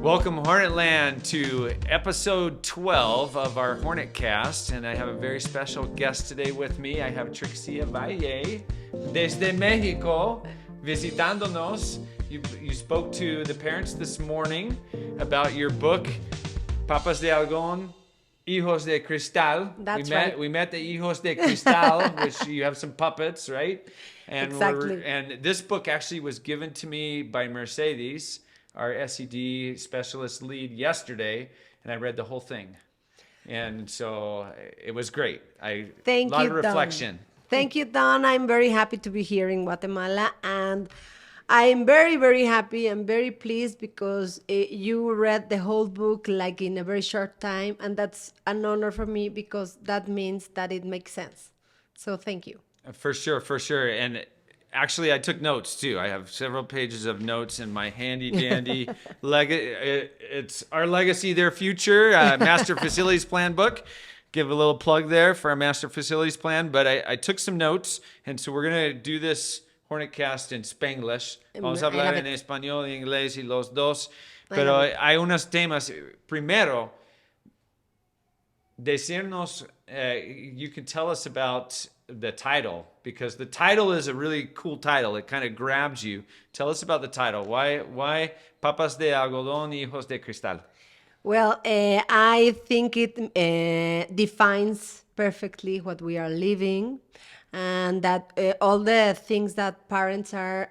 Welcome, Hornetland, to episode 12 of our Hornet Cast, and I have a very special guest today with me. I have Trixia Valle desde Mexico visitándonos. You spoke to the parents this morning about your book, Papás de Algodón, Hijos de Cristal. That's right. We met the Hijos de Cristal, which you have some puppets, right? And Exactly. And this book actually was given to me by Mercedes, our SED specialist lead, yesterday, and I read the whole thing. And so it was great. Thank a lot you, of reflection. Don. Thank you, Don. I'm very happy to be here in Guatemala, and I'm very, very happy and very pleased because you read the whole book like in a very short time, and that's an honor for me because that means that it makes sense. So thank you. For sure. And actually, I took notes too. I have several pages of notes in my handy dandy it's Our Legacy, Their Future Master Facilities Plan book. Give a little plug there for our Master Facilities Plan. But I took some notes, and so we're going to do this Hornetcast in Spanglish. Vamos a hablar en español y inglés y los dos. Pero hay unos temas. Primero, decirnos, you can tell us about the title, because the title is a really cool title. It kind of grabs you. Tell us about the title. Why Papás de Algodón, Hijos de Cristal? Well, I think it defines perfectly what we are living, and that all the things that parents are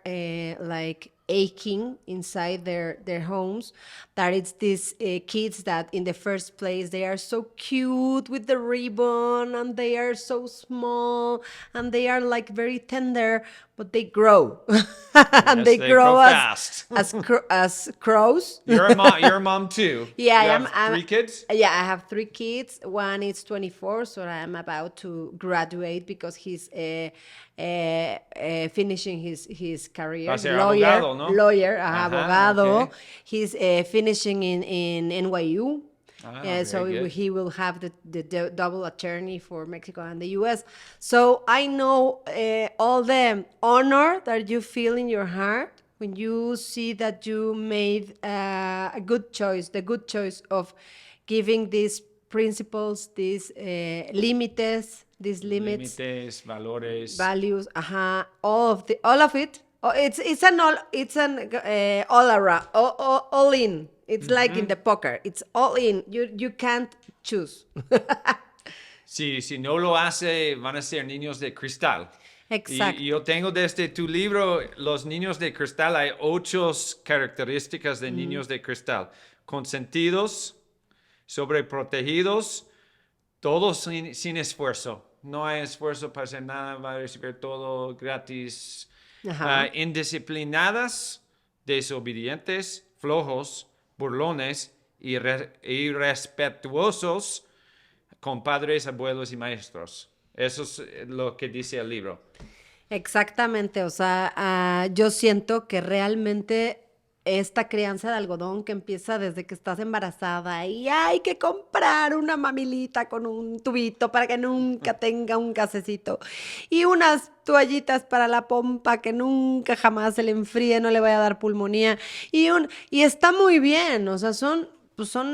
like aching inside their homes, that it's these kids that in the first place they are so cute with the ribbon, and they are so small, and they are like very tender, but they grow. And Yes, they grow as fast. as crows. You're a mom too. Yeah, you I'm 3 kids? Yeah, I have 3 kids. One is 24, so I'm about to graduate because he's finishing his career. Va a ser Lawyer, abogado, ¿no? Ajá, abogado. okay. He's finishing in NYU. So very good. he will have the double attorney for Mexico and the U.S. So I know all the honor that you feel in your heart when you see that you made a good choice, the good choice of giving these principles, these limits, Límites, valores. values, all of it. Oh, it's an all around, all in. It's like in the poker. It's all in. You can't choose. Si no lo hace, van a ser niños de cristal. Exacto. Y yo tengo desde tu libro, Los Niños de Cristal, hay 8 características de niños de cristal. Consentidos, sobreprotegidos, todos sin esfuerzo. No hay esfuerzo para hacer nada, va a recibir todo gratis. Indisciplinadas, desobedientes, flojos, burlones, irrespetuosos con padres, abuelos y maestros. Eso es lo que dice el libro. Exactamente, o sea, yo siento que realmente esta crianza de algodón que empieza desde que estás embarazada y hay que comprar una mamilita con un tubito para que nunca tenga un gasecito y unas toallitas para la pompa que nunca jamás se le enfríe, no le vaya a dar pulmonía y está muy bien, o sea, son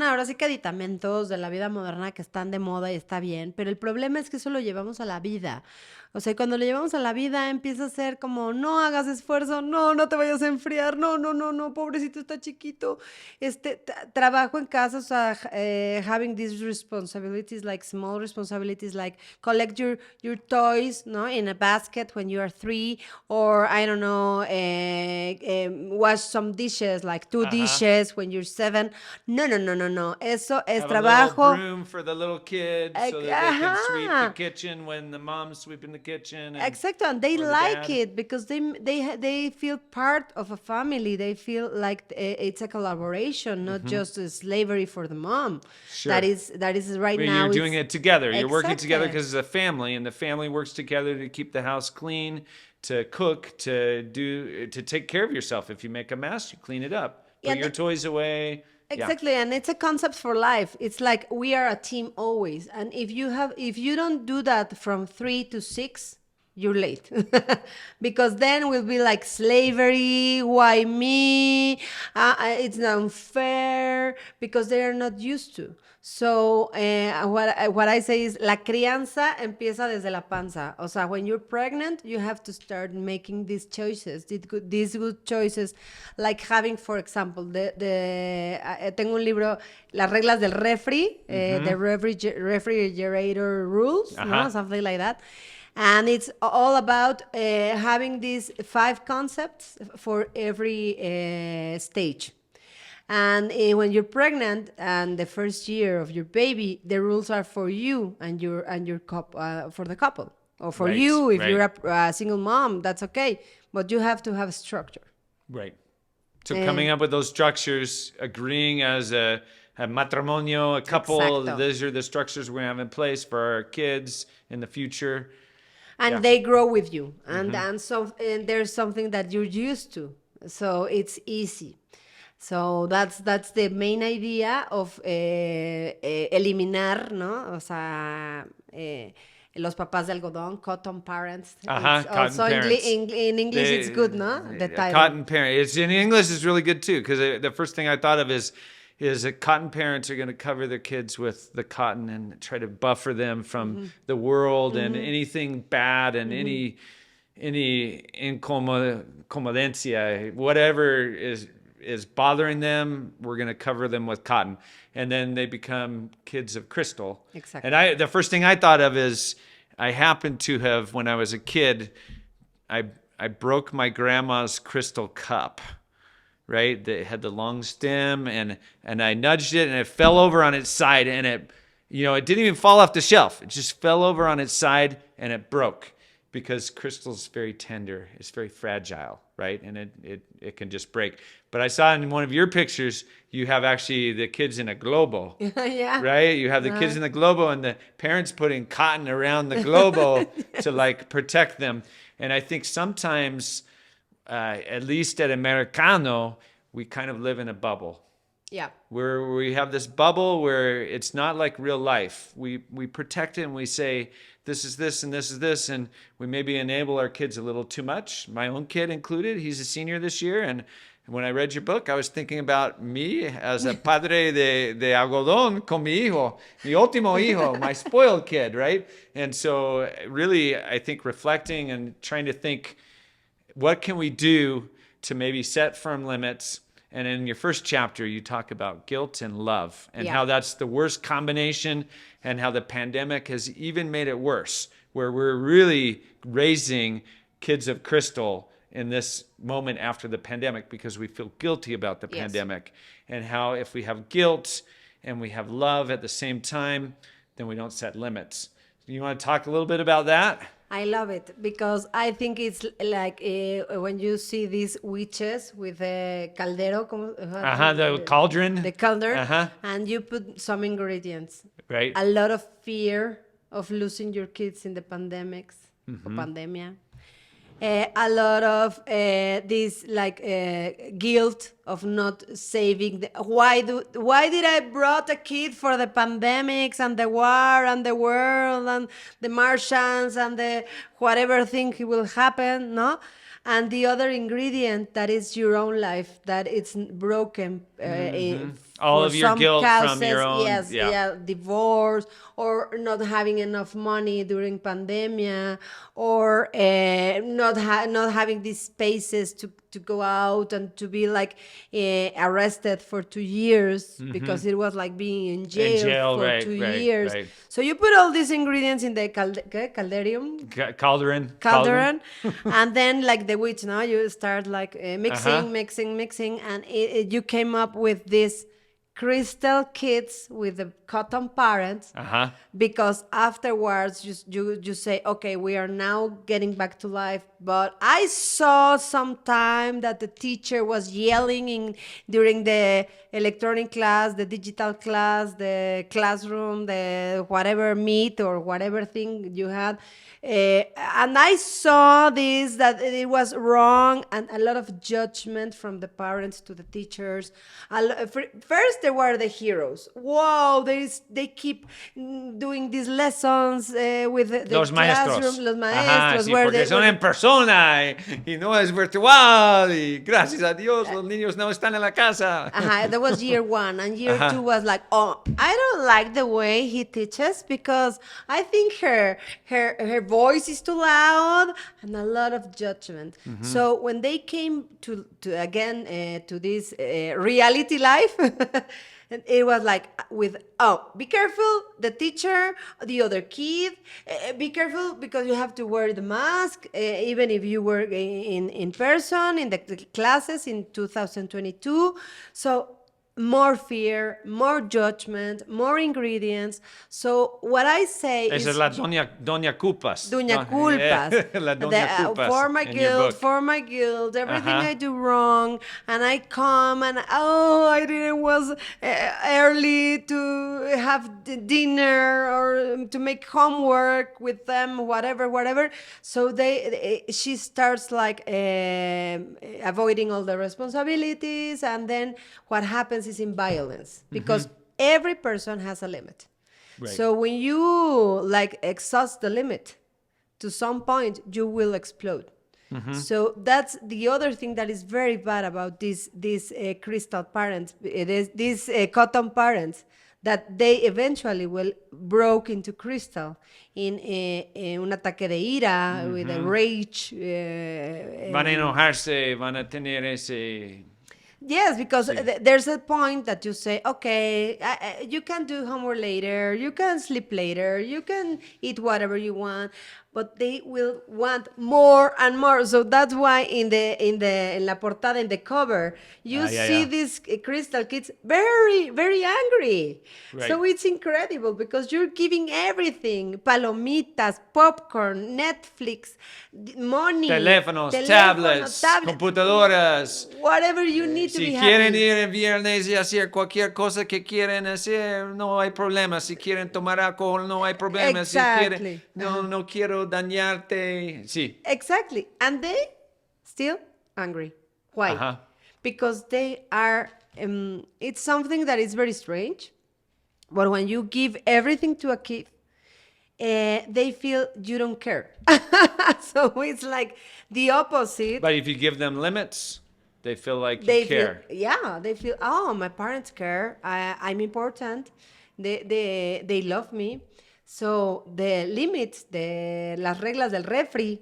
ahora sí que aditamentos de la vida moderna que están de moda y está bien, pero el problema es que eso lo llevamos a la vida. O sea, cuando lo llevamos a la vida empieza a ser como, no hagas esfuerzo, no te vayas a enfriar, no, pobrecito, está chiquito. Trabajo en casa, o sea, having these responsibilities, like small responsibilities, like collect your toys, no, in a basket when you are 3, or I don't know, wash some dishes, like 2 dishes when you're 7. No. Eso es Have trabajo. A little broom for the little kids so that they can sweep the kitchen when the mom's sweeping the kitchen. Exactly, and they like it because they feel part of a family. They feel like it's a collaboration, not just a slavery for the mom. Sure. That is right now. You're doing it together. You're working Exactly. together because it's a family, and the family works together to keep the house clean, to cook, to take care of yourself. If you make a mess, you clean it up. Put your toys away. Exactly, and it's a concept for life. It's like we are a team always, and if you don't do that from 3 to 6, you're late. Because then we'll be like slavery, why me? It's not unfair, because they are not used to. So what I say is, la crianza empieza desde la panza. O sea, when you're pregnant, you have to start making these choices, these good choices, like having, for example, tengo un libro, Las reglas del refri, the refrigerator rules, no? Something like that. And it's all about having these 5 concepts for every stage. And when you're pregnant and the first year of your baby, the rules are for you and your for the couple, or for you if you're a single mom, that's okay. But you have to have structure. Right. So coming up with those structures, agreeing as a matrimonio, a couple, Exacto. these are the structures we have in place for our kids in the future. And they grow with you, and there's something that you're used to, so it's easy. So that's the main idea of eliminar, ¿no? O sea, los papás de algodón, cotton parents. Cotton also parents. In English, it's good, no? The title. Cotton parent. It's in English is really good too, because the first thing I thought of is that cotton parents are going to cover their kids with the cotton and try to buffer them from the world and anything bad and any incomodencia, whatever is bothering them, we're going to cover them with cotton. And then they become kids of crystal. Exactly. And the first thing I thought of is, I happened to have, when I was a kid, I broke my grandma's crystal cup. Right? That had the long stem, and I nudged it and it fell over on its side, and it didn't even fall off the shelf. It just fell over on its side and it broke, because crystal's very tender. It's very fragile, right? And it can just break. But I saw in one of your pictures, you have actually the kids in a globo. Yeah. Right? You have the kids in the globo and the parents putting cotton around the globo to like protect them. And I think sometimes, at least at Americano, we kind of live in a bubble. Yeah. Where we have this bubble where it's not like real life. We protect it and we say, this is this and this is this, and we maybe enable our kids a little too much. My own kid included. He's a senior this year, and when I read your book, I was thinking about me as a padre de algodón con mi hijo, mi último hijo, my spoiled kid, right? And so really, I think reflecting and trying to think, what can we do to maybe set firm limits? And in your first chapter, you talk about guilt and love, and how that's the worst combination, and how the pandemic has even made it worse, where we're really raising kids of crystal in this moment after the pandemic because we feel guilty about the pandemic, and how if we have guilt and we have love at the same time, then we don't set limits. You want to talk a little bit about that? I love it, because I think it's like when you see these witches with a caldero, The cauldron. The cauldron, and you put some ingredients. Right. A lot of fear of losing your kids in the pandemics, or pandemia. A lot of this guilt of not saving. Why did I brought a kid for the pandemics and the war and the world and the Martians and the whatever thing will happen, no? And the other ingredient, that is your own life, that it's broken. All for of your some guilt causes, from your own. Yes, divorce, or not having enough money during pandemia, or not having these spaces to go out and to be arrested for 2 years, because it was like being in jail for 2 years. Right. So you put all these ingredients in the calderium. Cauldron. And then the witch, now you start mixing, and you came up with this crystal kids with the cotton parents, because afterwards you say, okay, we are now getting back to life. but I saw sometime that the teacher was yelling during the electronic class, the digital class, the classroom, the whatever meet or whatever thing you had. And I saw this, that it was wrong, and a lot of judgment from the parents to the teachers. First, they were the heroes. Whoa, they keep doing these lessons with the Los classroom. maestros. Los Ajá, maestros, sí, where porque they son en persona y no es virtual. Y gracias a Dios los niños no están en la casa. That was year one, and year Ajá. two was like, oh, I don't like the way he teaches because I think her voice is too loud, and a lot of judgment. So when they came to again to this reality life, it was like be careful, the teacher, the other kid, be careful because you have to wear the mask, even if you were in person in the classes in 2022. So more fear, more judgment, more ingredients. So what I say Esa is es la Doña Cupas. Doña Culpas. La Doña Cupas. For my in your guilt, book. for my guilt, everything Uh-huh. I do wrong, and I come and I didn't was early to have dinner or to make homework with them, whatever. So she starts like avoiding all the responsibilities, and then what happens is in violence because every person has a limit. Right. So when you like exhaust the limit to some point, you will explode. So that's the other thing that is very bad about these crystal parents, these cotton parents, that they eventually will broke into crystal in un ataque de ira, with a rage. Van a enojarse, van a tener ese... Yes, because there's a point that you say, okay, you can do homework later, you can sleep later, you can eat whatever you want, but they will want more and more. So that's why in la portada, in the cover, you see these crystal kids very, very angry. Right. So it's incredible because you're giving everything: palomitas, popcorn, Netflix, money, Teléfonos, tablets, computadoras. whatever you need to Si be quieren happy. ir el viernes y hacer cualquier cosa que quieren hacer, no hay problema. Si quieren tomar alcohol, no hay problema. Exactly. Si quieren, no quiero dañarte. Sí. Exactly. And they still angry. Why? Uh-huh. Because they are, it's something that is very strange. But when you give everything to a kid, they feel you don't care. So it's like the opposite. But if you give them limits, they feel like you care. They feel, oh, my parents care. I'm important. They love me. So the limits, las reglas del refri,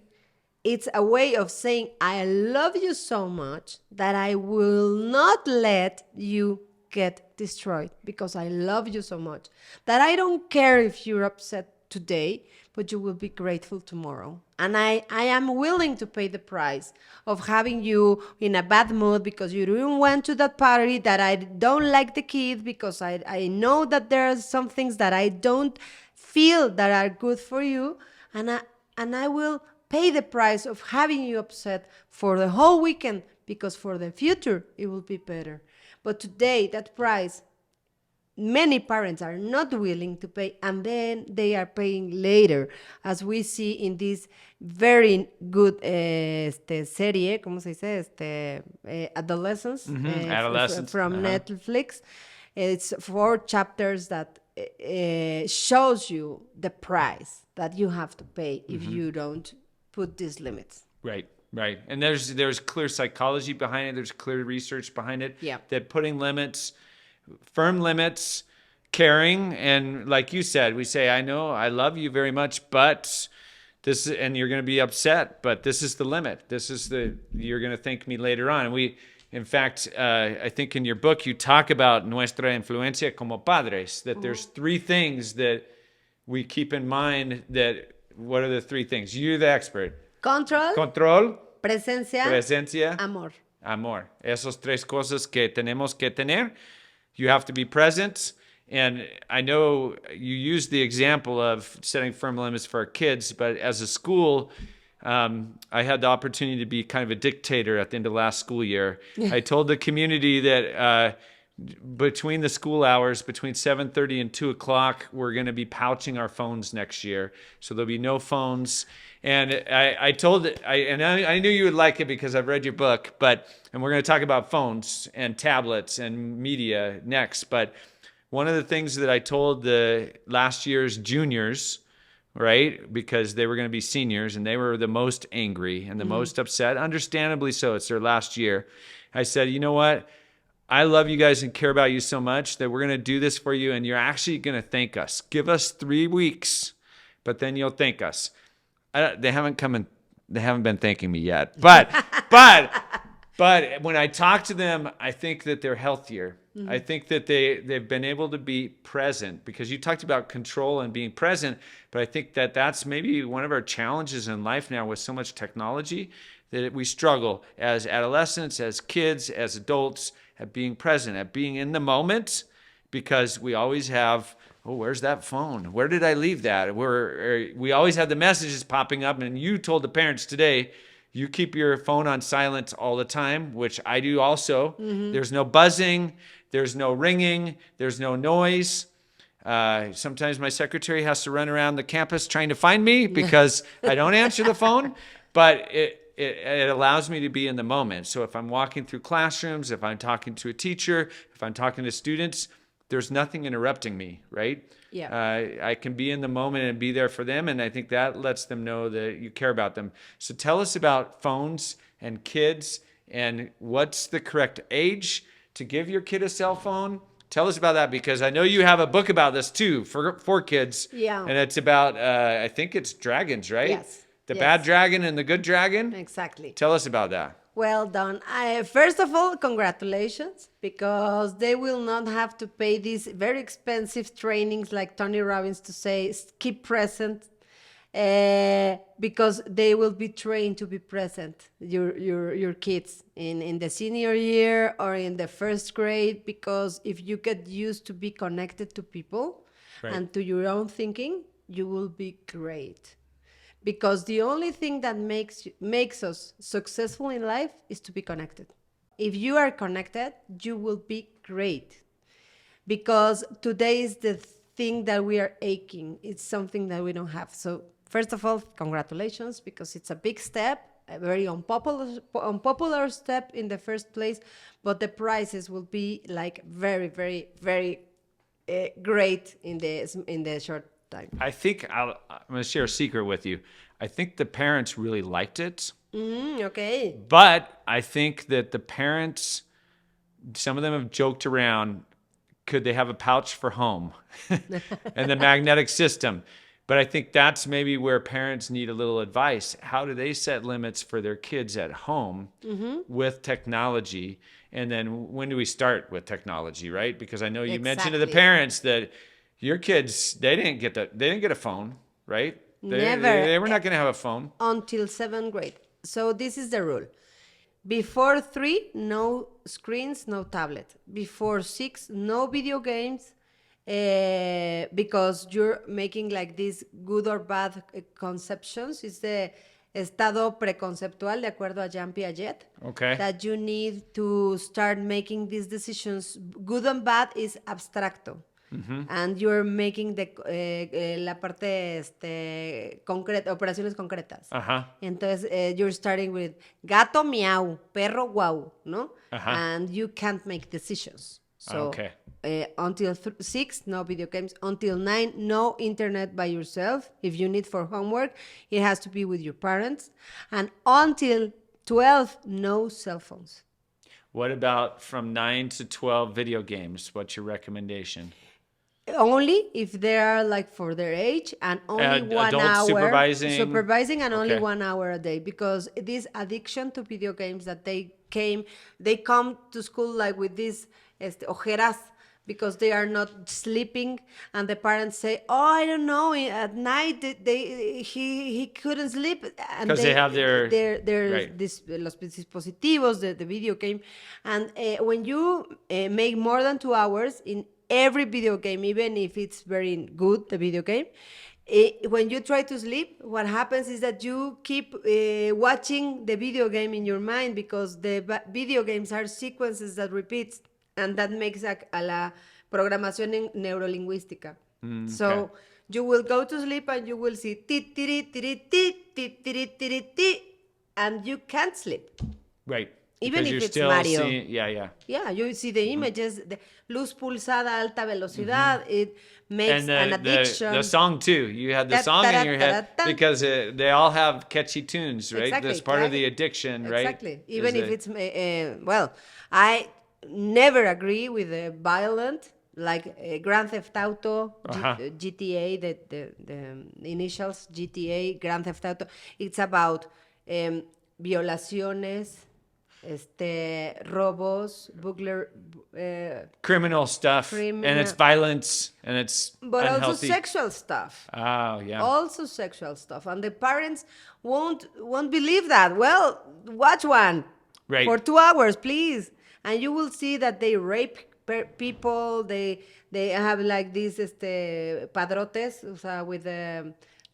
it's a way of saying, I love you so much that I will not let you get destroyed because I love you so much that I don't care if you're upset today, but you will be grateful tomorrow. And I am willing to pay the price of having you in a bad mood because you didn't went to that party, that I don't like the kid because I know that there are some things that I don't feel that are good for you, and I will pay the price of having you upset for the whole weekend because for the future it will be better. But today, that price, many parents are not willing to pay, and then they are paying later, as we see in this very good serie, ¿cómo se dice? Adolescence, Adolescence. from Netflix. It's 4 chapters that shows you the price that you have to pay if you don't put these limits. Right. And there's clear psychology behind it. There's clear research behind it. Yeah. That putting limits, firm limits, caring, and like you said, we say, I know, I love you very much, but this, and you're going to be upset, but this is the limit. You're going to thank me later on. And in fact, I think in your book, you talk about nuestra influencia como padres, that there's 3 things that we keep in mind. What are the 3 things? You're the expert. Control. Presencia. Amor. Esas 3 cosas que tenemos que tener. You have to be present. And I know you used the example of setting firm limits for our kids, but as a school, I had the opportunity to be kind of a dictator at the end of last school year. I told the community that between the school hours, between 7:30 and 2 o'clock, we're going to be pouching our phones next year. So there'll be no phones. And I knew you would like it because I've read your book, and we're going to talk about phones and tablets and media next. But one of the things that I told the last year's juniors, right, because they were going to be seniors and they were the most angry and the most upset, understandably so, it's their last year. I said, you know what? I love you guys and care about you so much that we're going to do this for you, and you're actually going to thank us. Give us 3 weeks, but then you'll thank us. They haven't been thanking me yet, but when I talk to them, I think that they're healthier. I think that they've been able to be present, because you talked about control and being present, but I think that that's maybe one of our challenges in life now with so much technology, that we struggle as adolescents, as kids, as adults, at being present, at being in the moment, because we always have, oh, where's that phone? Where did I leave that? We always have the messages popping up, and you told the parents today, you keep your phone on silent all the time, which I do also. There's no buzzing, there's no ringing, there's no noise. Sometimes my secretary has to run around the campus trying to find me because I don't answer the phone, but it allows me to be in the moment. So if I'm walking through classrooms, if I'm talking to a teacher, if I'm talking to students, there's nothing interrupting me, right? Yeah. I can be in the moment and be there for them, and I think that lets them know that you care about them. So tell us about phones and kids, and what's the correct age to give your kid a cell phone? Tell us about that, because I know you have a book about this too for kids. Yeah. And it's about, I think it's dragons, right? Yes. The Yes. bad dragon and the good dragon? Exactly. Tell us about that. Well done. First of all, congratulations, because they will not have to pay these very expensive trainings like Tony Robbins to say, keep present, because they will be trained to be present, your kids in the senior year or in the first grade, because if you get used to be connected to people and to your own thinking, you will be great. Because the only thing that makes us successful in life is to be connected. If you are connected, you will be great. Because today is the thing that we are aching. It's something that we don't have. So first of all, congratulations, because it's a big step, a very unpopular step in the first place, but the prices will be like very, very, very great in the short time. I think I'm going to share a secret with you. I think the parents really liked it. Okay. But I think that the parents, some of them have joked around, could they have a pouch for home and the magnetic system? But I think that's maybe where parents need a little advice. How do they set limits for their kids at home with technology? And then when do we start with technology, right? Because I know you mentioned to the parents that your kids, they didn't get a phone, right? Never. They were not going to have a phone. Until 7th grade. So this is the rule. Before 3, no screens, no tablet. Before 6, no video games, because you're making like these good or bad conceptions. It's the estado preconceptual, de acuerdo a Jean Piaget. Okay. That you need to start making these decisions. Good and bad is abstracto. And you're making la parte concreta, operaciones concretas. Entonces, you're starting with gato miau, perro guau, ¿no? And you can't make decisions. So, until 6, no video games. Until 9, no internet by yourself. If you need for homework, it has to be with your parents. And until 12, no cell phones. What about from 9 to 12 video games? What's your recommendation? Only if they are like for their age, and only 1 hour supervising and only 1 hour a day, because this addiction to video games that they come to school like with these ojeras, because they are not sleeping, and the parents say, oh, I don't know, at night he couldn't sleep, and because they have their los dispositivos, the video game, and when you make more than 2 hours in every video game, even if it's very good, the video game, When you try to sleep, what happens is that you keep watching the video game in your mind because the video games are sequences that repeats, and that makes a la programación neurolingüística. So you will go to sleep and you will see ti tiri tiri ti ti tiri tiri ti, and you can't sleep. Right. Even Because if you're it's still Mario. seeing, yeah. Yeah, you see the images, the luz pulsada, alta velocidad, it makes an addiction. The song too. You had the Da, song da, da, in your da, head da, da. because they all have catchy tunes, right? Exactly, That's part of the claro. addiction, right? Exactly. Even Is if it- it's, well, I never agree with the violent, like Grand Theft Auto, GTA, the initials, GTA, Grand Theft Auto. It's about violaciones, robos, criminal stuff, and it's violence, and it's but unhealthy. also sexual stuff. Oh, yeah. Also sexual stuff, and the parents won't believe that. Well, watch one Right. for 2 hours, please, and you will see that they rape people. They have like these padrotes, o sea, with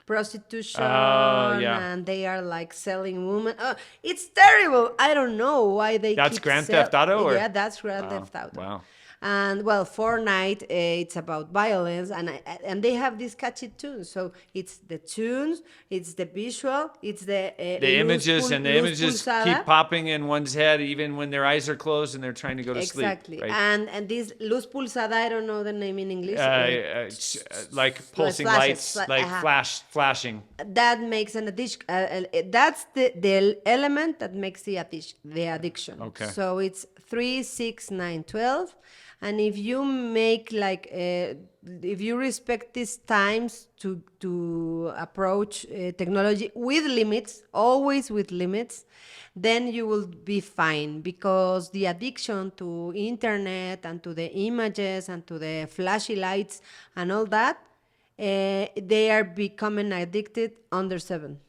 prostitution, and they are like selling women. It's terrible. I don't know why they. That's keep Grand Theft Auto, or? Yeah, that's Grand Theft Auto. Wow. And well, Fortnite, it's about violence, and they have these catchy tunes. So it's the tunes, it's the visual, it's the Images, and the luz images pulsada. keep popping in one's head even when their eyes are closed and they're trying to go to Exactly. sleep. Right? And this luz pulsada, I don't know the name in English. Like pulsing flashes, lights, like flashing. That makes an addiction. That's the element that makes the addiction. Okay. So it's 3, 6, 9, 12. And if you make like, if you respect these times to approach technology with limits, always with limits, then you will be fine, because the addiction to internet and to the images and to the flashy lights and all that, they are becoming addicted under 7.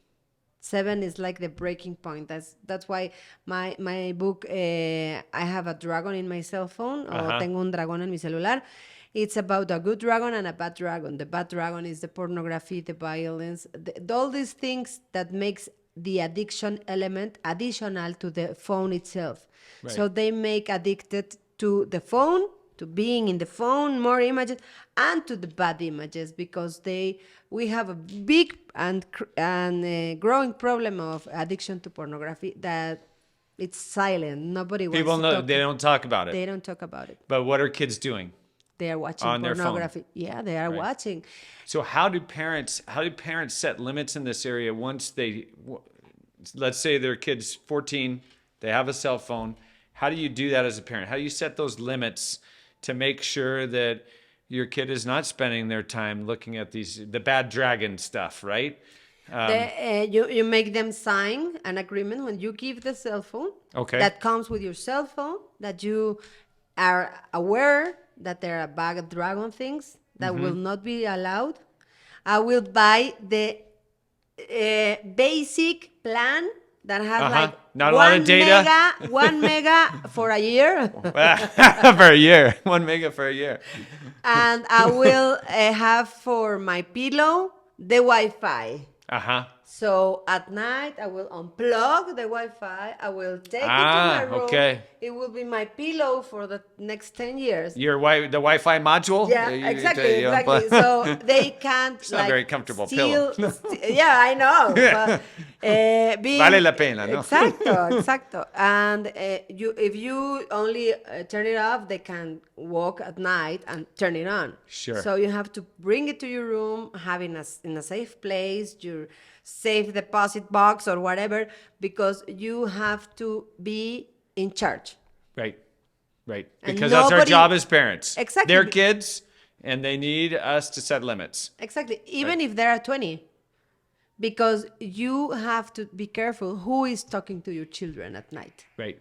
7 is like the breaking point. That's why my book, I have a dragon in my cell phone, o tengo un dragón en mi celular. It's about a good dragon and a bad dragon. The bad dragon is the pornography, the violence, all these things that makes the addiction element additional to the phone itself. Right. So they make addicted to the phone, to being in the phone, more images, and to the bad images, because we have a big and growing problem of addiction to pornography that it's silent. Nobody wants People to know talk. they don't talk about it. They don't talk about it. But what are kids doing? They are watching On their phone. pornography. Yeah, they are watching. So how do parents set limits in this area once let's say their kid's 14, they have a cell phone. How do you do that as a parent? How do you set those limits to make sure that your kid is not spending their time looking at the bad dragon stuff, right? You make them sign an agreement when you give the cell phone. Okay. That comes with your cell phone, that you are aware that there are bad dragon things that will not be allowed. I will buy the basic plan that has like Not a lot of data. 1 mega for a year. For a year. 1 mega for a year. And I will have for my pillow the Wi-Fi. So at night, I will unplug the Wi-Fi. I will take it to my room. Okay. It will be my pillow for the next 10 years. The Wi-Fi module? Yeah, exactly. So they can't. It's not very comfortable pillow. Yeah, I know. But, Vale la pena, ¿no? Exacto. And if you only turn it off, they can walk at night and turn it on. Sure. So you have to bring it to your room, have it in a safe place, your safe deposit box or whatever, because you have to be in charge. Right. And Because that's our nobody- job as parents. Exactly. They're kids, and they need us to set limits. Exactly. Even if there are 20. Because you have to be careful who is talking to your children at night. Right.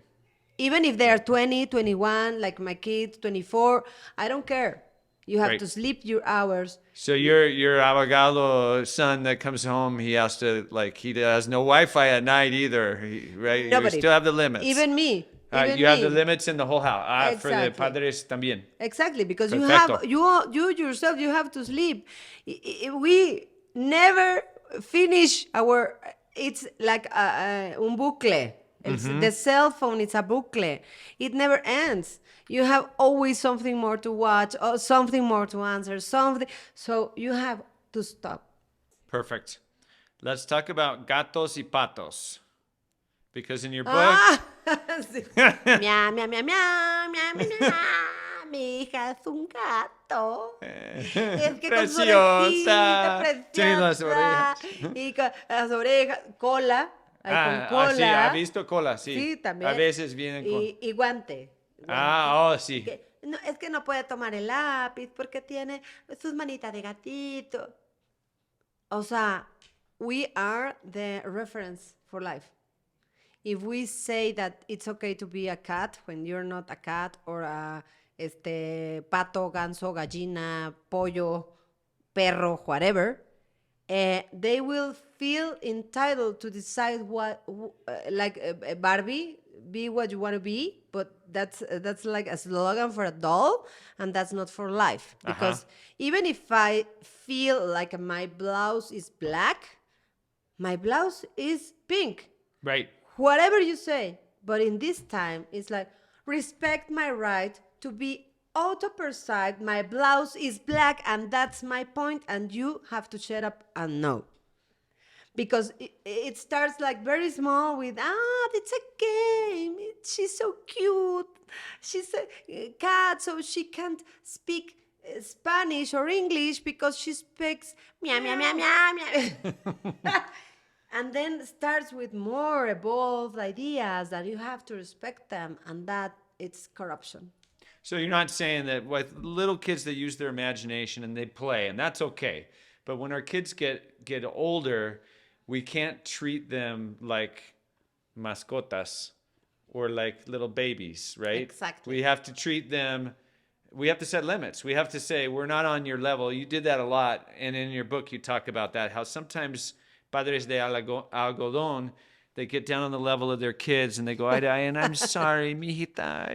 Even if they are 20, 21, like my kids, 24, I don't care. You have to sleep your hours. So your abogado son that comes home, he has no Wi-Fi at night either, right? Nobody. You still have the limits. Even me. You have the limits in the whole house. For the Exactly. padres también. Exactly, because Perfecto. you yourself, you have to sleep. We never finish our, it's like un bucle. The cell phone is a bucle. It never ends. You have always something more to watch or something more to answer, something. So you have to stop. Perfect. Let's talk about gatos y patos. Because in your book, Ah, sí. Miau, miau, miau, miau, miau, miau, miau. Mi hija es un gato. Es que con su orejita preciosa. Tiene las preciosa. orejas. Y con las orejas, cola. Hay con Sí, ha cola. visto cola, sí. Sí, también. A veces vienen con... Y guante. Sí. No, es que no puede tomar el lápiz porque tiene sus manitas de gatito. O sea, we are the reference for life. If we say that it's okay to be a cat when you're not a cat, or a pato, ganso, gallina, pollo, perro, whatever, they will feel entitled to decide what, Barbie, be what you want to be, but that's like a slogan for a doll, and that's not for life. Because even if I feel like my blouse is black, my blouse is pink. Right. Whatever you say, but in this time, it's like, respect my right to be auto-perceived. My blouse is black, and that's my point, and you have to shut up and know. Because it starts like very small with, it's a game. She's so cute. She's a cat, so she can't speak Spanish or English because she speaks meow, meow, meow, meow, meow. And then starts with more evolved ideas that you have to respect them, and that it's corruption. So you're not saying that with little kids, they use their imagination and they play, and that's okay. But when our kids get older, we can't treat them like mascotas or like little babies, right? Exactly. We have to treat them, we have to set limits. We have to say, we're not on your level. You did that a lot. And in your book, you talk about that, how sometimes Padres de Algodón, they get down on the level of their kids and they go, and I'm sorry, mijita.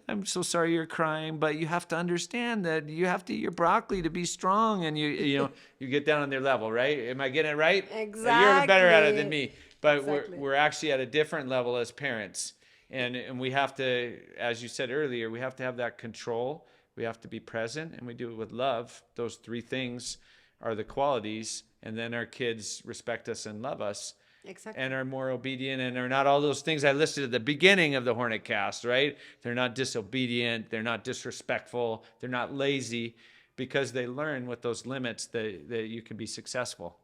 I'm so sorry you're crying, but you have to understand that you have to eat your broccoli to be strong. And you get down on their level, right? Am I getting it right? Exactly. You're better at it than me. But Exactly. we're actually at a different level as parents. And we have to, as you said earlier, we have to have that control. We have to be present, and we do it with love. Those three things are the qualities. And then our kids respect us and love us. Exactly. And are more obedient and are not all those things I listed at the beginning of the Hornet Cast, right? They're not disobedient. They're not disrespectful. They're not lazy, because they learn with those limits that you can be successful.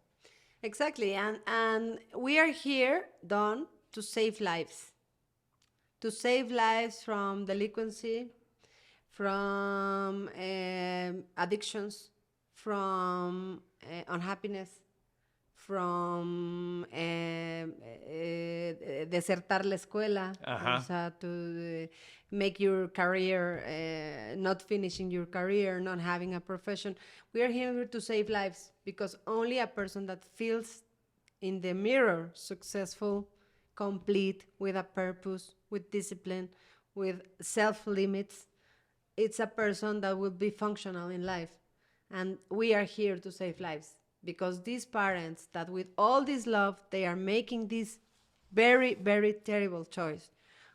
Exactly. And we are here, Don, to save lives. To save lives from delinquency, from addictions, from unhappiness, from desertar la escuela, o sea, to make your career, not finishing your career, not having a profession. We are here to save lives, because only a person that feels in the mirror successful, complete, with a purpose, with discipline, with self-limits, it's a person that will be functional in life. And we are here to save lives, because these parents that with all this love, they are making this very, very terrible choice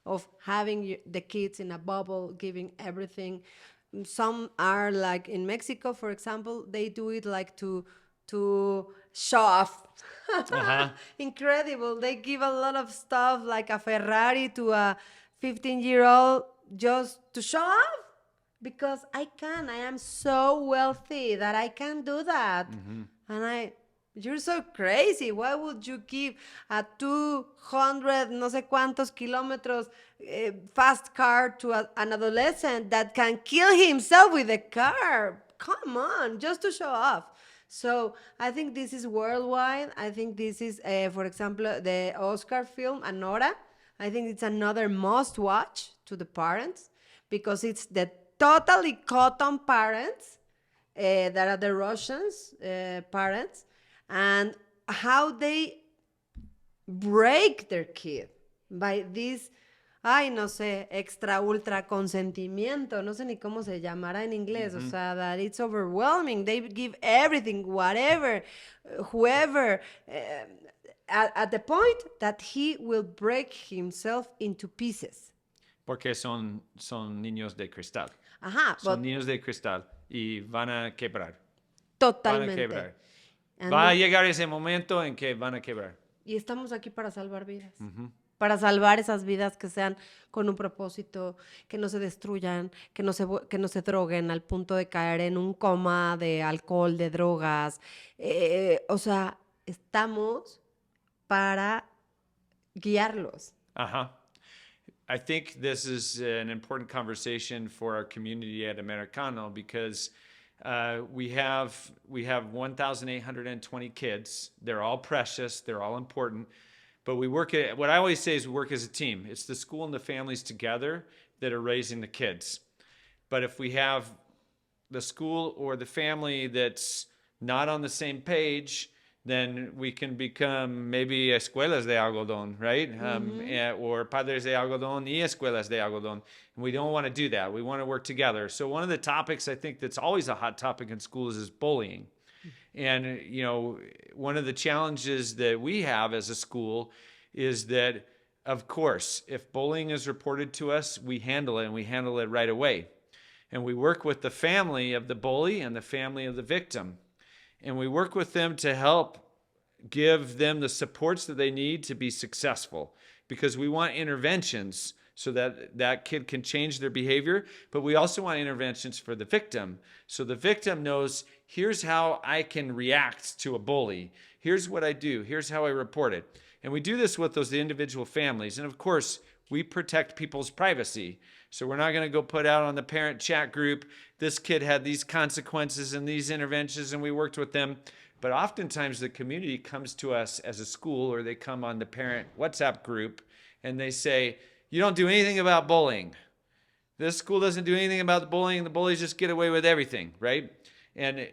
of having the kids in a bubble, giving everything. Some are like in Mexico, for example, they do it like to show off. Incredible. They give a lot of stuff like a Ferrari to a 15-year-old just to show off. Because I am so wealthy that I can do that. And you're so crazy. Why would you give a 200 no sé cuántos kilómetros fast car to an adolescent that can kill himself with the car? Come on, just to show off. So I think this is worldwide. I think this is, for example, the Oscar film, Anora. I think it's another must watch to the parents, because it's the totally cotton parents that are the Russians parents, and how they break their kid by this ay, no sé, extra ultra consentimiento, no sé ni cómo se llamará en inglés, o sea, that it's overwhelming, they give everything, whatever, whoever, at the point that he will break himself into pieces. Porque son niños de cristal. Ajá, Son but niños de cristal y van a quebrar. Van a totalmente. quebrar. And Va a we- llegar ese momento en que van a quebrar. y estamos aquí para salvar vidas. Para salvar esas vidas que sean con un propósito, que no se destruyan, que no se droguen al punto de caer en un coma de alcohol, de drogas. O sea, estamos para guiarlos. Uh-huh. I think this is an important conversation for our community at Americano because we have 1,820 kids. They're all precious. They're all important. But we work at, what I always say is we work as a team. It's the school and the families together that are raising the kids. But if we have the school or the family that's not on the same page, then we can become maybe escuelas de algodón, right? Or padres de algodón y escuelas de algodón. And we don't want to do that. We want to work together. So one of the topics I think that's always a hot topic in schools is bullying. And, you know, one of the challenges that we have as a school is that, of course, if bullying is reported to us, we handle it and we handle it right away. And we work with the family of the bully and the family of the victim. And we work with them to help give them the supports that they need to be successful, because we want interventions so that that kid can change their behavior, but we also want interventions for the victim. So the victim knows, here's how I can react to a bully. Here's what I do. Here's how I report it. And we do this with those individual families. And of course, we protect people's privacy. So we're not going to go put out on the parent chat group, this kid had these consequences and these interventions, and we worked with them. But oftentimes the community comes to us as a school, or they come on the parent WhatsApp group and they say, you don't do anything about bullying. This school doesn't do anything about the bullying. The bullies just get away with everything, right? And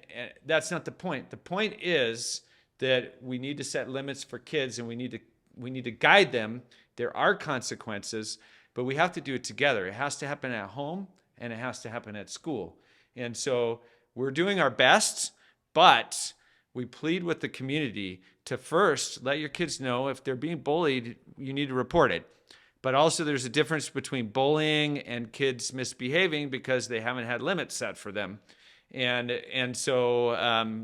that's not the point. The point is that we need to set limits for kids, and we need to guide them. There are consequences, but we have to do it together. It has to happen at home and it has to happen at school. And so we're doing our best, but we plead with the community to first let your kids know if they're being bullied, you need to report it. But also there's a difference between bullying and kids misbehaving because they haven't had limits set for them. And so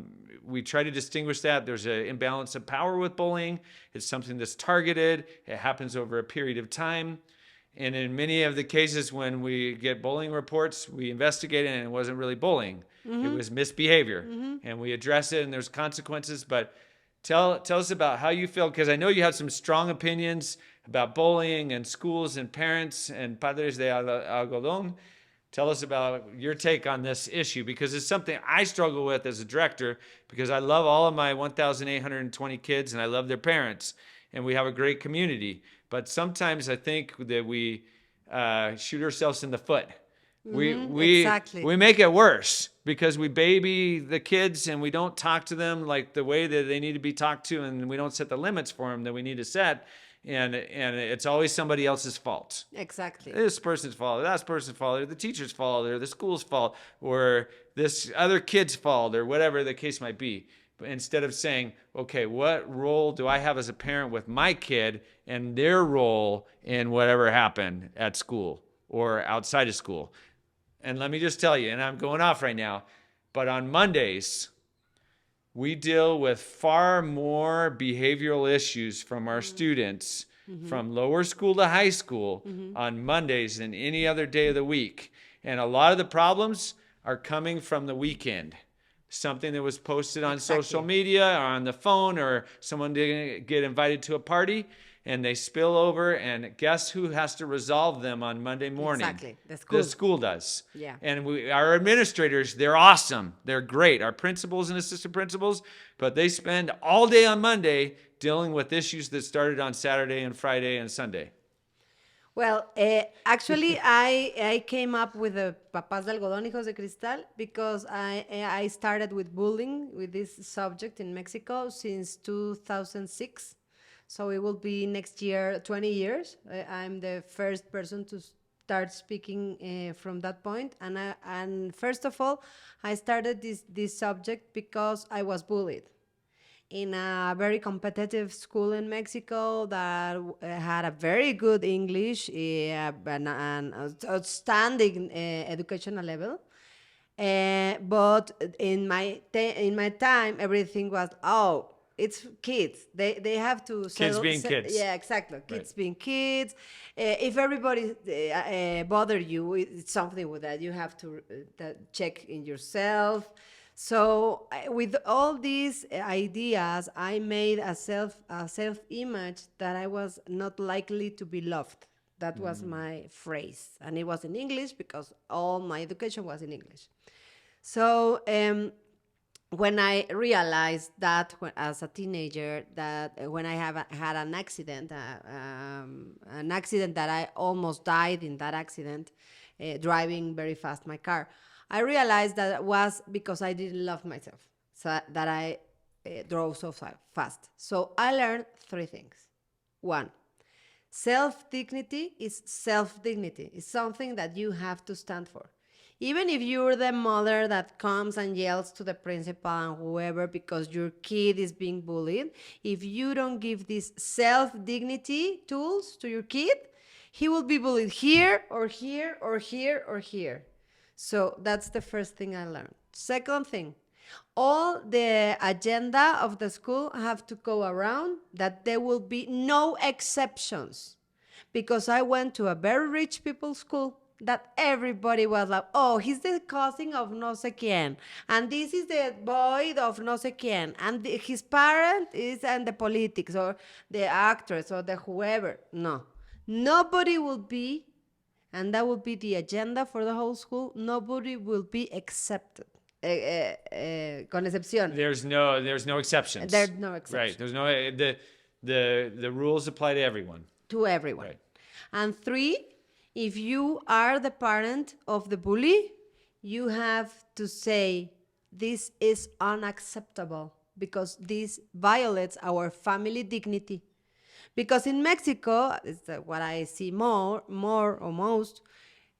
we try to distinguish that. There's an imbalance of power with bullying. It's something that's targeted. It happens over a period of time. And in many of the cases when we get bullying reports, we investigate it and it wasn't really bullying. It was misbehavior. And we address it and there's consequences. But tell us about how you feel, because I know you have some strong opinions about bullying and schools and parents and Padres de Algodón. Tell us about your take on this issue, because it's something I struggle with as a director, because I love all of my 1,820 kids and I love their parents and we have a great community. But sometimes I think that we shoot ourselves in the foot. Exactly. We make it worse because we baby the kids and we don't talk to them like the way that they need to be talked to, and we don't set the limits for them that we need to set. And it's always somebody else's fault. Exactly. This person's fault, or that person's fault, or the teacher's fault, or the school's fault, or this other kid's fault, or whatever the case might be. But instead of saying, okay, what role do I have as a parent with my kid and their role in whatever happened at school or outside of school? And let me just tell you, and I'm going off right now, but on Mondays, we deal with far more behavioral issues from our students from lower school to high school on Mondays than any other day of the week. And a lot of the problems are coming from the weekend. Something that was posted on social media or on the phone, or someone didn't get invited to a party and they spill over, and guess who has to resolve them on Monday morning? Exactly. The school. The school does. Yeah. And our administrators, they're awesome. They're great. Our principals and assistant principals, but they spend all day on Monday dealing with issues that started on Saturday and Friday and Sunday. Well, actually, I came up with the Papás de Algodón, Hijos de Cristal, because I started with bullying, with this subject in Mexico since 2006. So it will be next year 20 years. I'm the first person to start speaking from that point. And first of all, I started this subject because I was bullied in a very competitive school in Mexico that had a very good English and an outstanding educational level. But in my time, everything was, oh, it's kids. They have to Kids being kids. Yeah, exactly. Kids Right. being kids. If everybody bother you, it's something with that you have to check in yourself. So with all these ideas, I made a self image that I was not likely to be loved. That was my phrase, and it was in English because all my education was in English. So when I realized that as a teenager, that when I had an accident that I almost died in that accident, driving very fast my car, I realized that it was because I didn't love myself, so that I drove so fast. So I learned three things. One, self-dignity is self-dignity. It's something that you have to stand for. Even if you're the mother that comes and yells to the principal and whoever because your kid is being bullied, if you don't give these self-dignity tools to your kid, he will be bullied here or here or here or here. So that's the first thing I learned. Second thing, all the agenda of the school have to go around that there will be no exceptions, because I went to a very rich people's school that everybody was like, oh, he's the cousin of no sé quién, and this is the boy of no sé quién, and his parent is in the politics or the actress or the whoever. No, nobody will be, and that will be the agenda for the whole school. Nobody will be accepted. Con excepción. There's no exceptions. There's no exception. Right. There's no the rules apply to everyone. To everyone. Right. And three, if you are the parent of the bully, you have to say, this is unacceptable because this violates our family dignity. Because in Mexico, it's what I see more or most,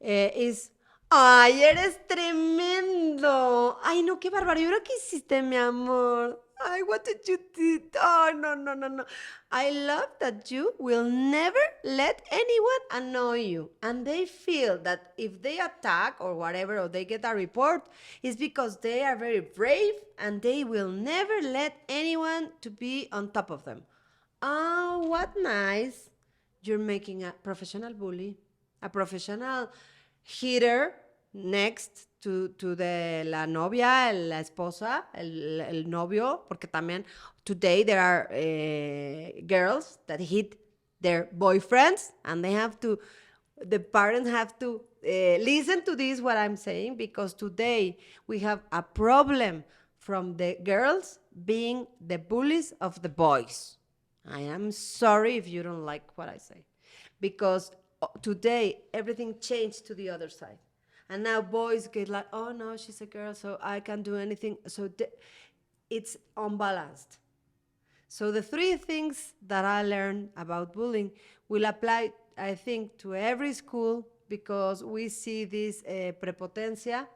is, ay, eres tremendo. Ay, no, qué barbaridad. ¿Qué hiciste, mi amor? Ay, what did you do? Oh, no. I love that you will never let anyone annoy you. And they feel that if they attack or whatever, or they get a report, it's because they are very brave and they will never let anyone to be on top of them. Oh, what nice. You're making a professional bully, a professional hitter next to la novia, la esposa, el novio, porque también today there are girls that hit their boyfriends, and the parents have to listen to this, what I'm saying, because today we have a problem from the girls being the bullies of the boys. I am sorry if you don't like what I say, because today everything changed to the other side. And now boys get like, oh no, she's a girl, so I can do anything. So it's unbalanced. So the three things that I learned about bullying will apply, I think, to every school, because we see this prepotencia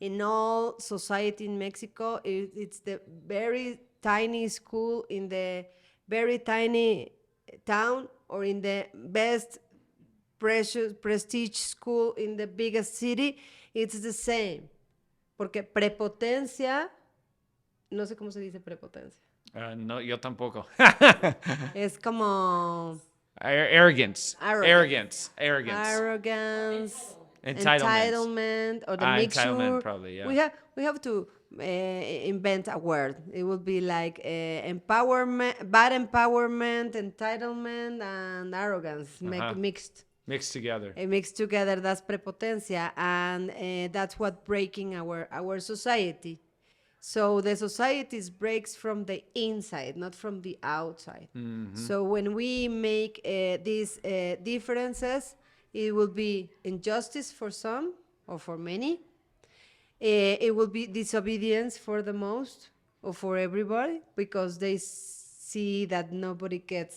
in all society in Mexico. It's the very tiny school in the very tiny town, or in the best prestige school in the biggest city. It's the same. Porque prepotencia, no sé cómo se dice prepotencia. No, yo tampoco. Es como Arrogance. Arrogance. Entitlement. Or the mixture. Entitlement, probably, yeah. We have to invent a word. It will be like empowerment, bad empowerment, entitlement, and arrogance mixed. Mixed together. Mixed together, that's prepotencia, and that's what breaking our society. So the society breaks from the inside, not from the outside. Mm-hmm. So when we make these differences, it will be injustice for some or for many. It will be disobedience for the most or for everybody, because they see that nobody gets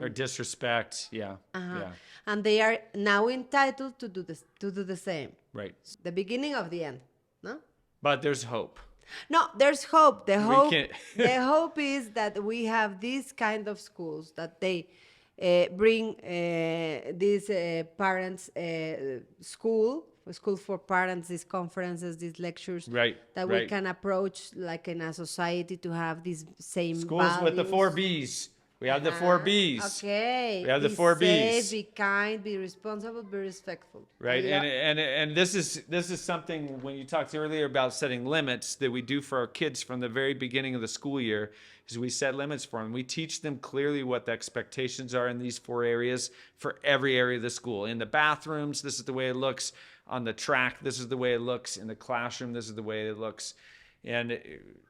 Or disrespect. Yeah. Yeah. and they are now entitled to do this, to do the same. Right. The beginning of the end, no? But there's hope. No, there's hope. The hope, can't- the hope is that we have these kind of schools that they bring these parents school for parents, these conferences, these lectures, Right, that we right. can approach like in a society to have these same Schools with the values. 4Bs. We have the 4Bs. Okay. We have the Be 4 safe, Bs. be kind, be responsible, be respectful. Right. Yeah. And this is something, when you talked earlier about setting limits, that we do for our kids from the very beginning of the school year, is we set limits for them. We teach them clearly what the expectations are in these 4 areas for every area of the school. In the bathrooms, this is the way it looks. On the track, this is the way it looks. In the classroom, this is the way it looks. And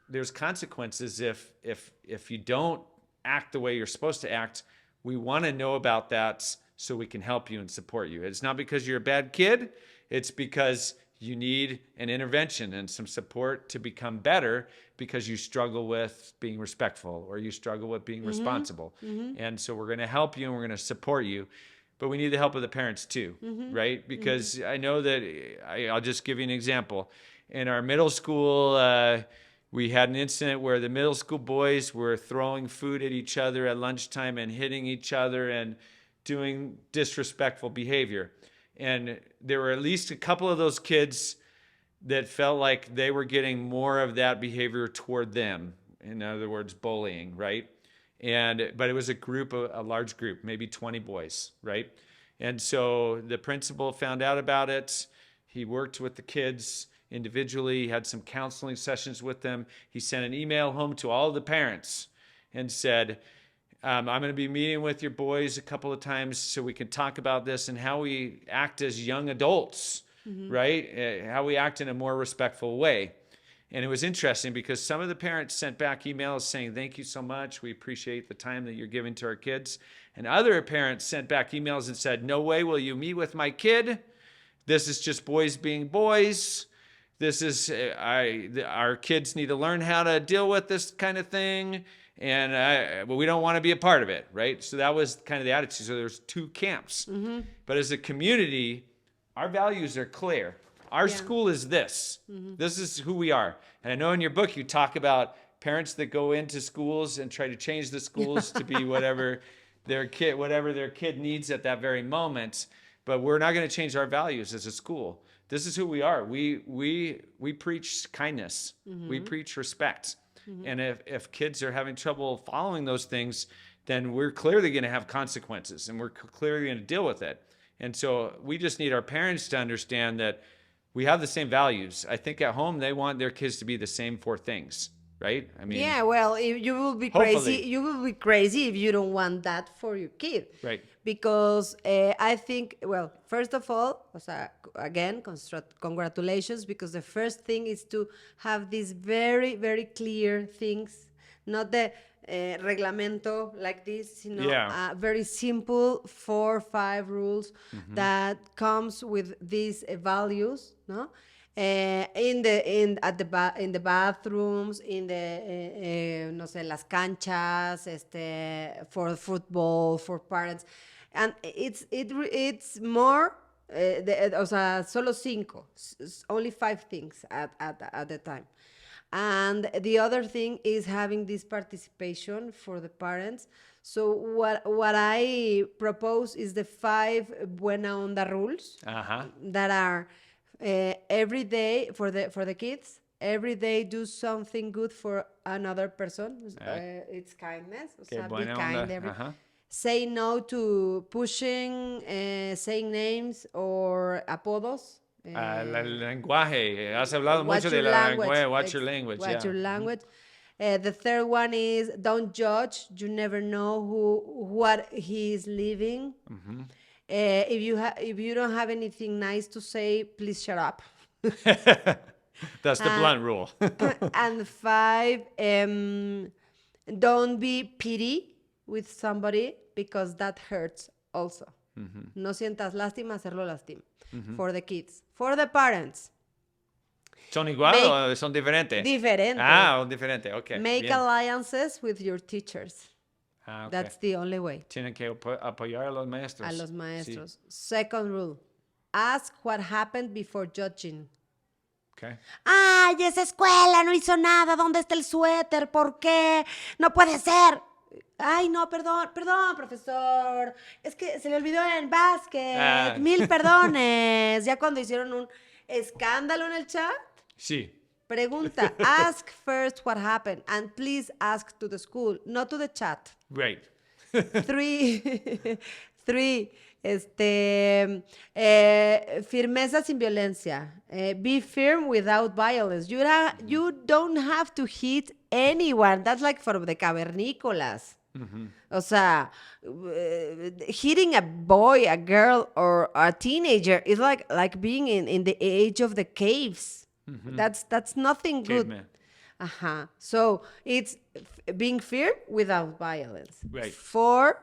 there's consequences if you don't act the way you're supposed to act. We want to know about that so we can help you and support you. It's not because you're a bad kid. It's because you need an intervention and some support to become better because you struggle with being respectful or you struggle with being responsible. And so we're going to help you and we're going to support you. But we need the help of the parents too, right? Because I know that, I'll just give you an example. In our middle school, we had an incident where the middle school boys were throwing food at each other at lunchtime and hitting each other and doing disrespectful behavior. And there were at least a couple of those kids that felt like they were getting more of that behavior toward them. In other words, bullying, right? But it was a large group, maybe 20 boys, right? And so the principal found out about it. He worked with the kids individually. He had some counseling sessions with them. He sent an email home to all the parents and said, I'm going to be meeting with your boys a couple of times so we can talk about this and how we act as young adults, right? How we act in a more respectful way. And it was interesting because some of the parents sent back emails saying, thank you so much. We appreciate the time that you're giving to our kids. And other parents sent back emails and said, no way will you meet with my kid. This is just boys being boys. This is, our kids need to learn how to deal with this kind of thing. And but we don't want to be a part of it, right? So that was kind of the attitude. So there's 2 camps. But as a community, our values are clear. Our school is this. This is who we are. And I know in your book you talk about parents that go into schools and try to change the schools to be whatever their kid needs at that very moment. But we're not going to change our values as a school. This is who we are. We preach kindness. We preach respect. And if kids are having trouble following those things, then we're clearly going to have consequences and we're clearly going to deal with it. And so we just need our parents to understand that we have the same values. I think at home they want their kids to be the same 4 things, right? I mean, yeah, well, you will be hopefully. crazy. You will be crazy if you don't want that for your kid. Right. Because I think, well, first of all, o sea, again, congratulations, because the first thing is to have these very, very clear things, not the reglamento like this, very simple 4 or 5 rules that comes with these values, no? In the bathrooms, in the no sé, las canchas, for football, for parents, and it's more. O sea, solo 5, only 5 things at the time. And the other thing is having this participation for the parents. So what I propose is the 5 buena onda rules that are every day for the kids. Every day do something good for another person. It's kindness. O sea, be kind. Say no to pushing, saying names or apodos. El lenguaje. Has hablado mucho de la lenguaje. Watch your language. Watch your language. The third one is don't judge. You never know what he is living. If you don't have anything nice to say, please shut up. That's the blunt rule. And 5, don't be pity with somebody because that hurts also. No sientas lástima, hacerlo lastima. For the kids. For the parents, ¿Son igual Make- o son diferentes? Diferente. Diferente, ok. Make bien. alliances with your teachers. Ok. That's the only way. Tienen que apoyar a los maestros. A los Sí. maestros. Second rule. Ask what happened before judging. Okay. ¡Ay, esa escuela no hizo nada! ¿Dónde está el suéter? ¿Por qué? ¡No puede ser! ¡Ay, no, perdón, profesor! Es que se le olvidó en básquet. Ah. 1000 perdones. Ya cuando hicieron un escándalo en el chat, Sí. pregunta, ask first what happened and please ask to the school, not to the chat. Right. Three, firmeza sin violencia. Be firm without violence. You don't have to hit anyone. That's like for the cavernícolas. O sea, hitting a boy, a girl, or a teenager is like being in the age of the caves. That's nothing good. Caveman. So it's being firm without violence. Right. 4,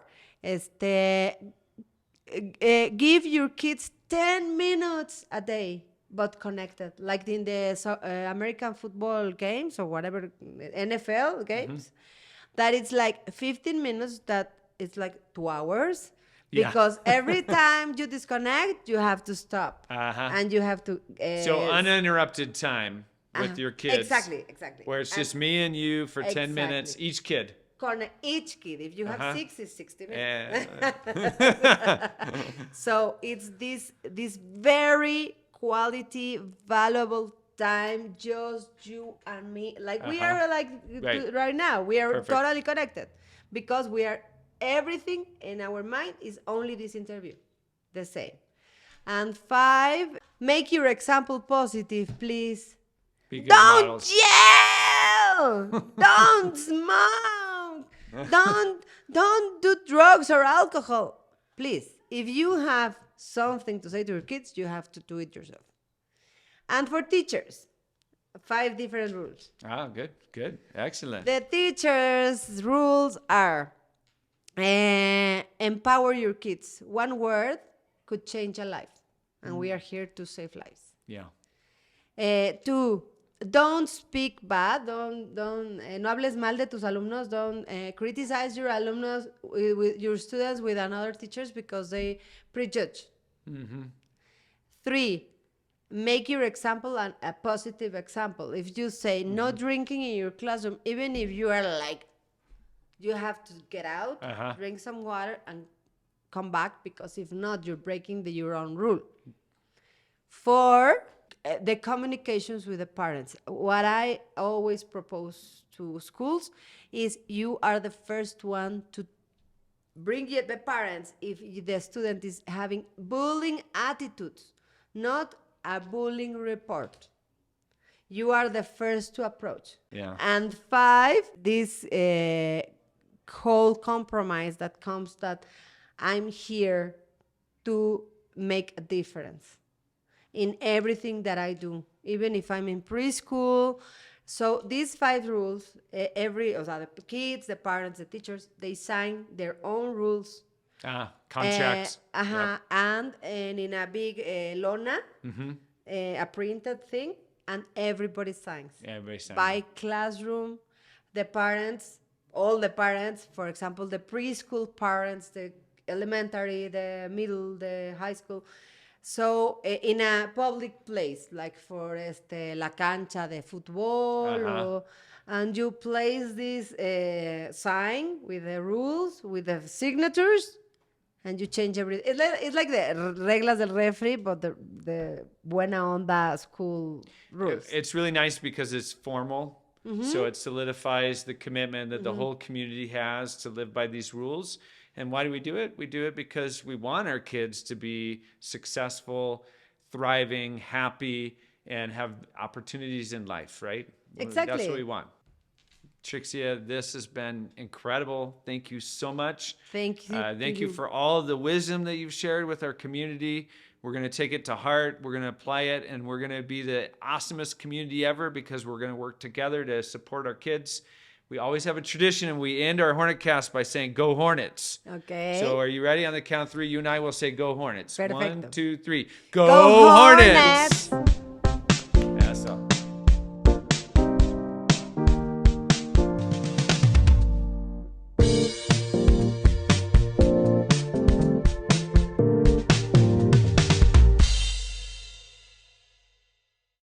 give your kids 10 minutes a day, but connected, like in the American football games or whatever, NFL games, that it's like 15 minutes, that it's like 2 hours. Yeah. Because every time you disconnect, you have to stop. And you have to... So uninterrupted time with your kids. Exactly. Where it's just me and you for 10 minutes, each kid. Each kid. If you have 6, it's 60 minutes. Yeah. So it's this very quality, valuable time, just you and me. Like we are right now. We are totally connected because we are... Everything in our mind is only this interview, the same. And 5, make your example positive, please. Don't yell! Don't smoke! Don't do drugs or alcohol. Please, if you have something to say to your kids, you have to do it yourself. And for teachers, 5 different rules. Good. Excellent. The teachers' rules are... empower your kids. One word could change a life, and we are here to save lives. Yeah. 2, don't speak bad. No hables mal de tus alumnos. Don't criticize your alumnos with your students with another teachers because they prejudge. 3, make your example a positive example. If you say no drinking in your classroom, even if you are like, you have to get out, drink some water, and come back, because if not, you're breaking your own rule. 4, the communications with the parents. What I always propose to schools is you are the first one to bring the parents if the student is having bullying attitudes, not a bullying report. You are the first to approach. Yeah. And 5, this... whole compromise that comes that I'm here to make a difference in everything that I do, even if I'm in preschool. So these 5 rules, the kids, the parents, the teachers, they sign their own rules. Contracts. Yep. And in a big lona, a printed thing, and everybody signs. By classroom, the parents... all the parents, for example, the preschool parents, the elementary, the middle, the high school. So in a public place, like for la cancha de fútbol, and you place this sign with the rules, with the signatures, and you change everything. It's like the reglas del refri, but the buena onda school rules. It's really nice because it's formal. So it solidifies the commitment that the whole community has to live by these rules. And why do we do it? We do it because we want our kids to be successful, thriving, happy, and have opportunities in life, right? Exactly. That's what we want. Trixia, this has been incredible. Thank you so much. Thank you. Thank you for all of the wisdom that you've shared with our community. We're going to take it to heart. We're going to apply it, and we're going to be the awesomest community ever because we're going to work together to support our kids. We always have a tradition, and we end our Hornet Cast by saying, "Go Hornets." Okay. So are you ready? On the count of 3, you and I will say, "Go Hornets." Perfecto. 1, 2, 3. Go Hornets! Hornets!